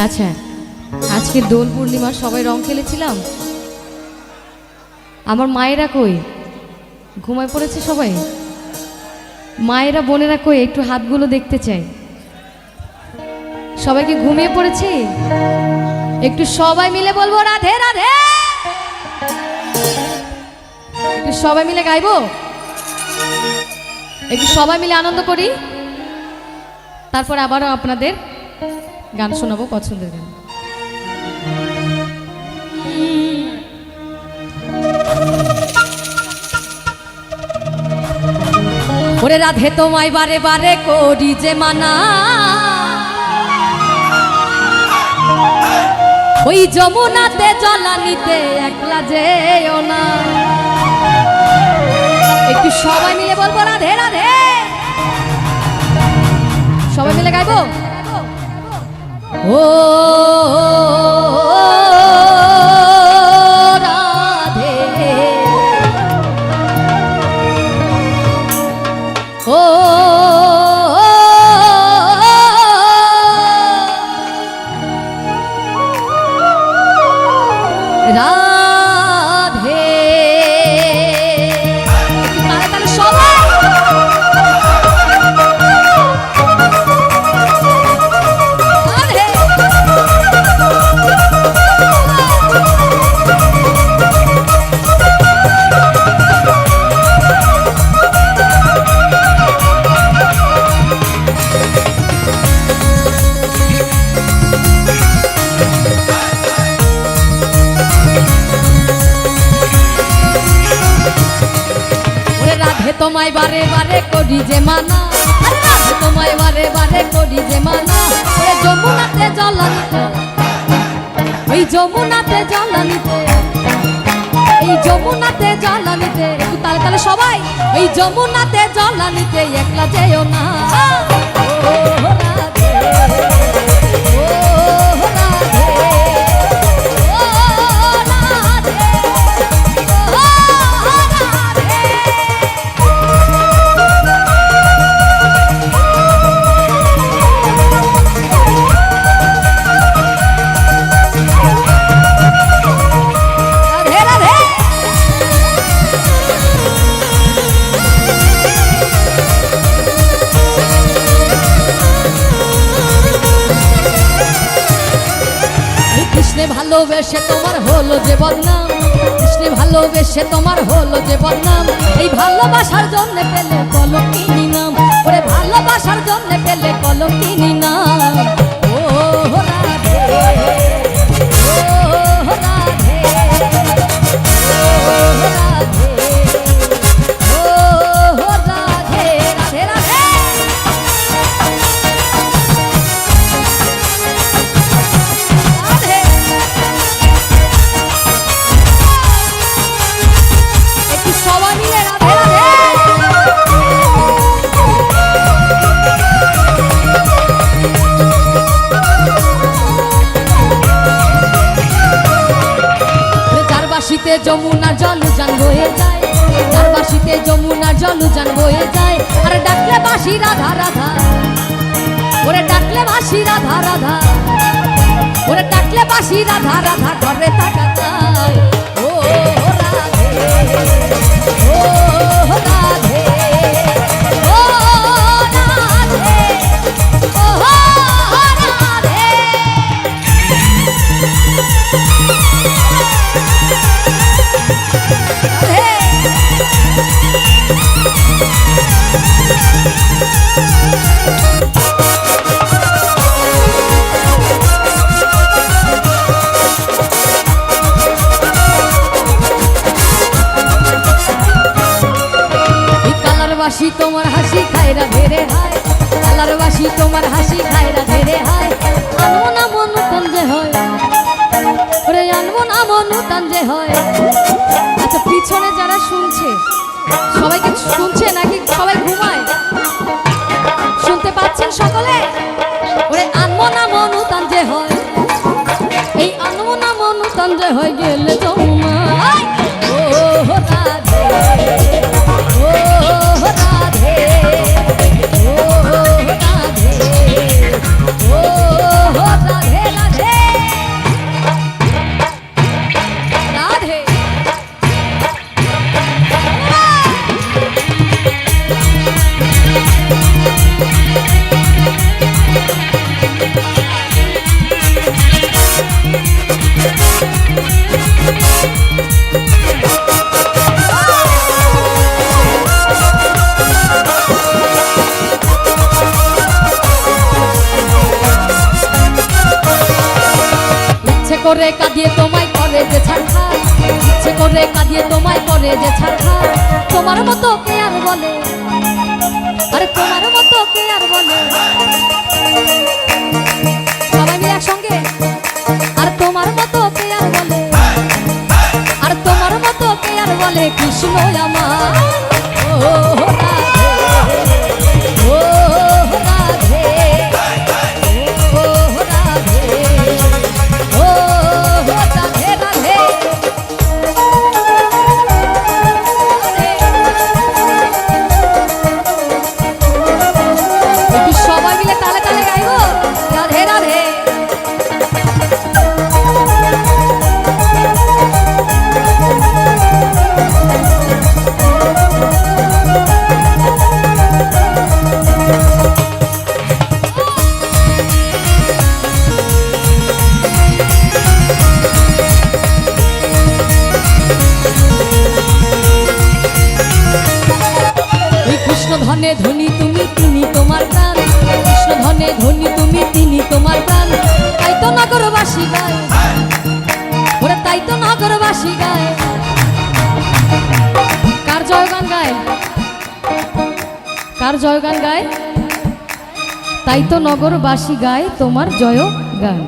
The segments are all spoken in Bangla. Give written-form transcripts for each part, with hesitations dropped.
আচ্ছা, আজকে দোল পূর্ণিমা সবাই রং খেলেছিলাম। আমার মায়েরা কই? ঘুমায় পড়েছে সবাই? মায়েরা বোনেরা কই? একটু হাতগুলো দেখতে চাই। সবাইকে ঘুমিয়ে পড়েছে? একটু সবাই মিলে বলবো রাধে রাধে। একটু সবাই মিলে গাইবো, একটু সবাই মিলে আনন্দ করি, তারপর আবারও আপনাদের গান শোনাবো পছন্দের গান। ওরে রাধে তোমায় বারে বারে করি যে মানা, ওই যমুনাতে জলানিতে একলা যেও না। একটু সবাই মিলে বলবো রাধে রাধে। সবাই মিলে গাইবো। ও রাধে, ও রাধে। তাহলে তাহলে সবাই তোমায় বারে বারে করি যে মানা, তোমায় বারে বারে করি যে মানা। ওই যমুনাতে জলানিতে, ওই যমুনাতে জলানিতে, এই যমুনাতে জলানিতে। একটু তালে তালে সবাই। ওই যমুনাতে জলানিতে একলা যেও না। ও রাধে, ও রাধে, ও রাধে, ও রাধে। ভালোবেসে তোমার হলো যে বদনাম, কৃষ্ণে ভালোবেসে তোমার হলো যে বদনাম। এই ভালোবাসার জন্য পেলে কলঙ্কিনী নাম, ওরে ভালোবাসার জন্য পেলে কলঙ্কিনী নাম। ও রাধে, ও রাধে, ও রাধে, ও রাধে, রাধে রাধে। যমুনার জল উজান বয়ে যায়, যার বাঁশিতে যমুনার জল উজান বয়ে যায়। আর ডাকলে বাঁশি রাধা রাধা, ওরে ডাকলে বাঁশি রাধা রাধা, ওরে ডাকলে বাঁশি রাধা রাধা ঘরে থাকা যায়। ও রাধে, ও রাধে, ও রাধে, ও রাধে। বাসি তোমার হাসি খায়রা ধেরে হায়, কালার বাসি তোমার হাসি খায়রা ধেরে হায়। আনবো না মনু তঞ্জে হয়, ওরে আনবো না মনু তঞ্জে হয়। আচ্ছা, পিছনে যারা শুনছে সবাই কি শুনছে নাকি সবাই ঘুমায়? শুনতে পাচ্ছেন সকলে? ওরে আনবো না মনু তঞ্জে হয়, এই আনবো না মনু তঞ্জে হয় গেলে যমুনা। ও রাধে, ও রাধে, ও রাধে। করে কাঁদিয়ে তোমায় করে যে ছাড়খাড়, ইচ্ছে করে কাঁদিয়ে তোমায় করে যে ছাড়খাড়। তোমার মতো কে আর বলে, আরে তোমার মতো কে আর বলে, সবাই মিলে একসঙ্গে। আর তোমার মতো কে আর বলে, আর তোমার মতো কে আর বলে কৃষ্ণ আমার। ও রাধে, ও রাধে, ও রাধে, ও রাধে রাধে। একটু সবাই মিলে তালে তালে গাইবো রাধে রাধে। ধনে ধনী তুমি তিনি তোমার প্রাণ, কৃষ্ণ ধনে ধনী তুমি তিনি তোমার প্রাণ। তাই তো নগরবাসী গায়, ওরে তাই তো নগরবাসী গায়। কার জয়গান গায়, কার জয়গান গায়? তাই তো নগরবাসী গায় তোমার জয় গান।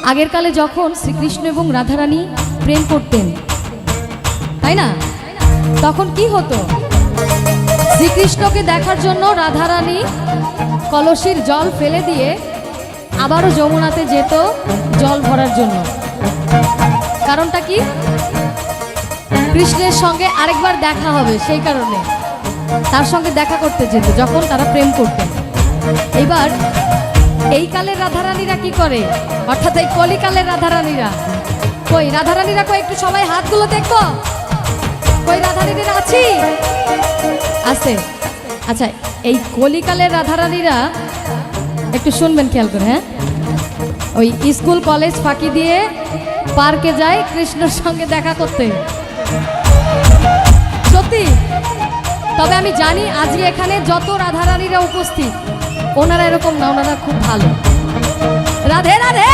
আগের কালে যখন শ্রীকৃষ্ণ এবং রাধারানী প্রেম করতেন, তাই না, তখন কি হতো? শ্রীকৃষ্ণকে দেখার জন্য রাধারানী কলসির জল ফেলে দিয়ে আবারও যমুনাতে যেত জল ভরার জন্য। কারণটা কি? কৃষ্ণের সঙ্গে আরেকবার দেখা হবে, সেই কারণে তার সঙ্গে দেখা করতে যেত যখন তারা প্রেম করতেন। এইবার এই কালের রাধারানীরা কি করে, অর্থাৎ এই কলিকালের রাধারানীরা কই, রাধারানীরা কই, একটু সবাই হাতগুলো দেখো, কই রাধারানীরা আছি? আছে। আচ্ছা, এই কলিকালের রাধারানীরা একটু শুনবেন, খেয়াল করে, হ্যাঁ, ওই স্কুল কলেজ ফাঁকি দিয়ে পার্কে যায় কৃষ্ণর সঙ্গে দেখা করতে, সত্যি। তবে আমি জানি আজকে এখানে যত রাধারানীরা উপস্থিত ওনারা এরকম না, ওনারা খুব ভালো। রাধে রাধে।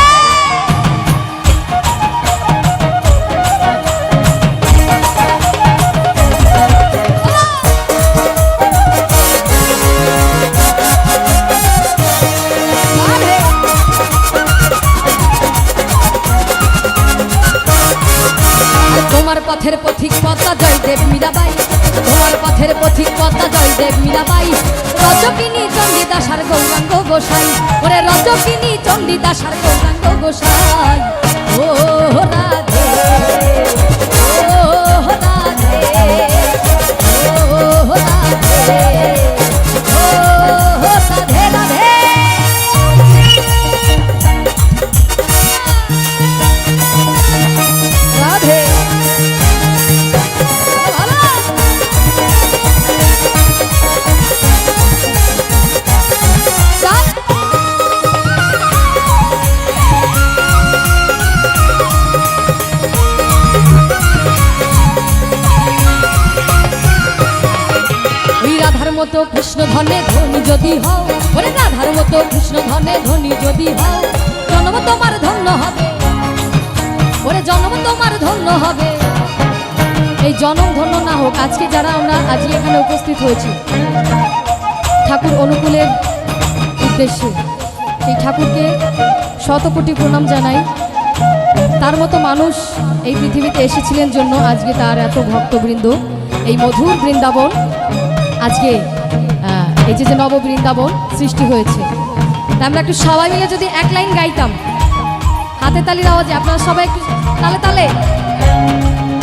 তোমার পথের পথিক পদ্মা জয়দেব মীরাবাই, তোমার পথের পথিক পদ্মা জয়দেব মীরাবাই। রজকিনী চণ্ডীদাস আর গৌরাঙ্গ গোসাই, ওরে রজকিনী চণ্ডীদাস আর গৌরাঙ্গ গোসাই। ও রাধে, ও রাধে, ও রাধে, ও রাধে রাধে। রাধে মতো কৃষ্ণ ধনে ধনী যদি হও, ওরে রাধার মতো কৃষ্ণ ধনে ধনী যদি হও, জন্ম তোমার ধন্য হবে, ওরে জন্ম তোমার ধন্য হবে। এই জন্ম ধন্য না হোক, আজকে যারা আমরা আজকে এখানে উপস্থিত হয়েছি ঠাকুর অনুকূলের উদ্দেশ্যে, সেই ঠাকুরকে শত কোটি প্রণাম জানাই। তার মতো মানুষ এই পৃথিবীতে এসেছিলেন জন্য আজকে তার এত ভক্তবৃন্দ, এই মধুর বৃন্দাবন আজকে এই যে নব বৃন্দাবন সৃষ্টি হয়েছে। তা আমরা একটু সবাই মিলে যদি এক লাইন গাইতাম, হাতে তালির আওয়াজে, আপনারা সবাই একটু তালে তালে,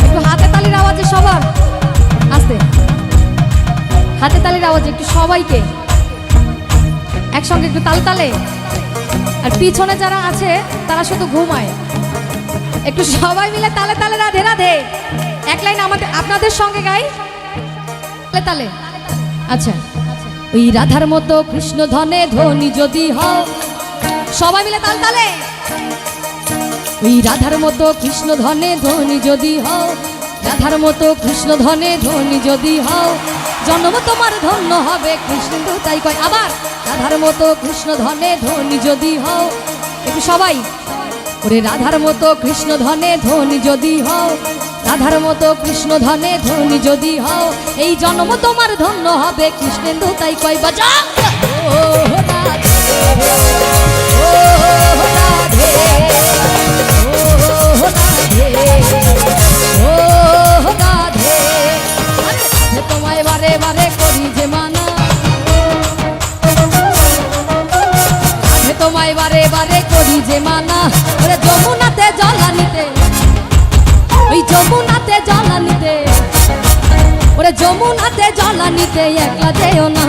একটু হাতে তালির আওয়াজে সবার, আস্তে হাতে তালির আওয়াজে একটু সবাইকে একসঙ্গে একটু তালে তালে। আর পিছনে যারা আছে তারা শুধু ঘুমায়, একটু সবাই মিলে তালে তালে রাধে রাধে এক লাইন আমাদের আপনাদের সঙ্গে গাই তালে তালে। আচ্ছা, ওই রাধার মতো কৃষ্ণ ধনে ধনী যদি হও, সবাই মিলে তাল তালে। ওই রাধার মতো কৃষ্ণ ধনে ধনী যদি হও, রাধার মতো কৃষ্ণ ধনে ধনী যদি হও, জন্ম তোমার ধন্য হবে কৃষ্ণ তাই কয়। আবার রাধার মতো কৃষ্ণ ধনে ধনী যদি হও, একটু সবাই ওরে রাধার মতো কৃষ্ণ ধনে ধনী যদি হও, রাধার মতো কৃষ্ণ ধনে ধনী যদি হও, এই জন্ম তোমার ধন্য হবে কৃষ্ণেন্দু তাই কয় বাজা। ও রাধে, ও রাধে, ও রাধে, ও রাধে। আরে তোমায় বারে বারে করি যে মানা, তোমায় বারে বারে করি যে মানা। ওরে যমুনাতে জল আনিতে, ওই যমুনাতে জল আনিতে, ওরে যমুনাতে জল আনিতে একলা যেও না।